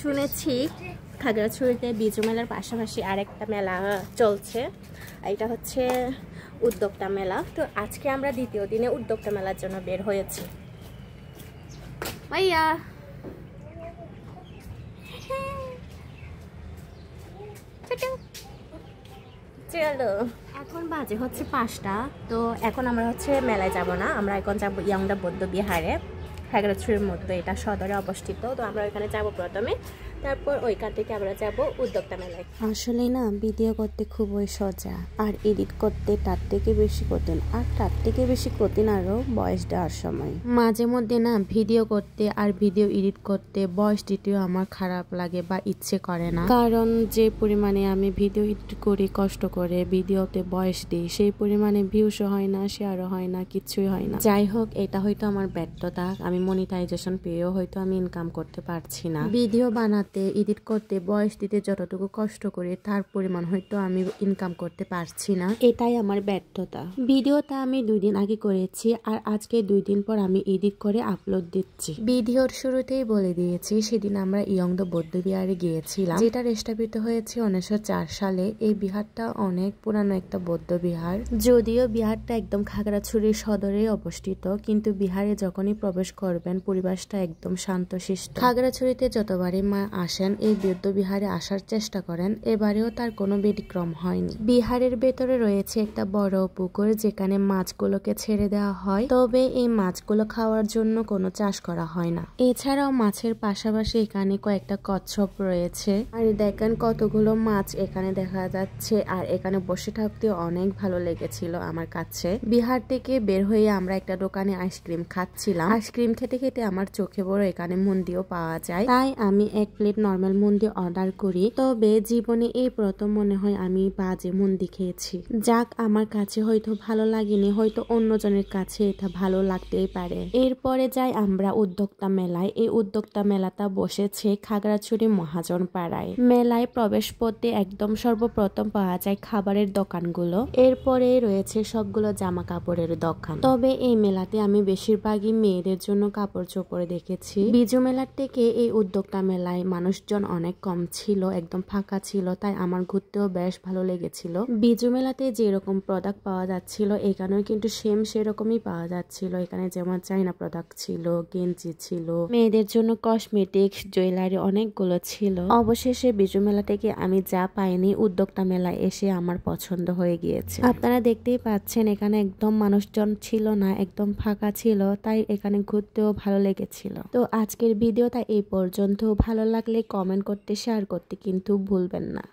শুনেছি খাগড়াছড়িতে বিজু মেলার পাশাপাশি আরেকটা মেলা চলছে, এটা হচ্ছে উদ্যোক্তা মেলা। তো আজকে আমরা দ্বিতীয় দিনে উদ্যোক্তা মেলার জন্য বের হয়েছি। ভাইয়া চলো, এখন বাজে হচ্ছে 5টা। তো এখন আমরা হচ্ছে মেলায় যাব না, আমরা এখন যাবো ইয়াংডা বৌদ্ধ বিহারে। খাগড়াছড়ির মধ্যে এটা সদরে অবস্থিত। তো আমরা ওইখানে যাব প্রথমে, তারপর ওইখান থেকে আমরা যাব উদ্যোক্তা মেলায়। আসলে না, ভিডিও করতে খুবই সোজা, আর এডিট করতে তার থেকে বেশি কঠিন, আর তার থেকে বেশি কঠিন আরো ভয়েস দেওয়ার সময়। মাঝে মধ্যে না ভিডিও করতে আর ভিডিও এডিট করতে ভয়েস দিতেও আমার খারাপ লাগে বা ইচ্ছে করে না, কারণ যে পরিমাণে আমি ভিডিও এডিট করি কষ্ট করে ভিডিওতে ভয়েস দিই, সেই পরিমাণে ভিউসও হয় না, শেয়ারও হয় না, কিছুই হয় না। যাই হোক, এটা হয়তো আমার ব্যর্থতা। আমি মনিটাইজেশন পেয়েও হয়তো আমি ইনকাম করতে পারছি না। ভিডিও বানাতে, এডিট করতে, ভয়েস দিতে যতটুকু কষ্ট করে তার পরিমাণ হয়তো আমি ইনকাম করতে পারছি না, এটাই আমার ব্যর্থতা। ভিডিওটা আমি 2 দিন আগে করেছি, আর আজকে 2 দিন পর আমি এডিট করে আপলোড দিচ্ছি। ভিডিওর শুরুতেই বলে দিয়েছি, সেদিন আমরা ইয়ংদা বৌদ্ধ বিহারে গিয়েছিলাম, যেটা স্থাপিত হয়েছে 1904 সালে। এই বিহারটা অনেক পুরানো একটা বৌদ্ধ বিহার। যদিও বিহারটা একদম খাগড়াছড়ির সদরে অবস্থিত, কিন্তু বিহারে যখনই প্রবেশ করবেন পরিবেশটা একদম শান্তশিষ্ট। খাগড়াছড়িতে যতবারই মা আসেন এই বৌদ্ধ বিহারে আসার চেষ্টা করেন, এবারেও তার কোনো ব্যতিক্রম হয়নি। বিহারের ভেতরে রয়েছে একটা বড় পুকুর, যেখানে মাছগুলোকে ছেড়ে দেওয়া হয়, তবে এই মাছগুলো খাওয়ার জন্য কোনো চাষ করা হয় না। এছাড়াও মাছের পাশাপাশি এখানে কয়েকটা কচ্ছপ রয়েছে, আর দেখেন কতগুলো মাছ এখানে দেখা যাচ্ছে। আর এখানে বসে থাকতে অনেক ভালো লেগেছিল আমার কাছে। বিহার থেকে বের হয়ে আমরা একটা দোকানে আইসক্রিম খাচ্ছিলাম। আইসক্রিম খেতে খেতে আমার চোখে বড় এখানে মুন্দিও পাওয়া যায়, তাই আমি 1 প্লেট নর্মাল মুন্দি অর্ডার করি। তবে জীবনে এই প্রথম মনে হয় আমি বাজে মুন্দি খেয়েছি। যাক, আমার কাছে হয়তো ভালো লাগেনি, হয়তো অন্যজনের কাছে এটা ভালো লাগতেই পারে। এরপরে যাই আমরা উদ্যোক্তা মেলায়। এই উদ্যোক্তা মেলাটা বসেছে খাগড়াছড়ি মহাজন পাড়ায়। মেলায় প্রবেশ পথে একদম সর্বপ্রথম পাওয়া যায় খাবারের দোকানগুলো, এরপরে রয়েছে সবগুলো জামা কাপড়ের দোকান। তবে এই মেলাতে আমি বেশিরভাগই মেয়েদের জন্য কাপড় চোপড় দেখেছি। বিজু মেলার থেকে এই উদ্যোক্তা মেলায় মানুষজন অনেক কম ছিল, একদম ফাঁকা ছিল, তাই আমার ঘুরতেও বেশ ভালো লেগেছিল। বিজু মেলাতে যেরকম প্রোডাক্ট পাওয়া যাচ্ছিল এখানেও কিন্তু সেরকমই পাওয়া যাচ্ছিল। এখানে যেমন চাইনা প্রোডাক্ট ছিল, গেঞ্জি ছিল, মেয়েদের জন্য কসমেটিক্স, জুয়েলারি অনেকগুলো ছিল। অবশেষে বিজু মেলা থেকে আমি যা পাইনি উদ্যোক্তা মেলায় এসে আমার পছন্দ হয়ে গিয়েছে। আপনারা দেখতেই পাচ্ছেন এখানে একদম মানুষজন ছিল না, একদম ফাঁকা ছিল, তাই এখানে ঘুরতেও ভালো লেগেছিল। তো আজকের ভিডিওটা এই পর্যন্ত। ভালো লাগলে কমেন্ট করতে, শেয়ার করতে কিন্তু ভুলবেন না।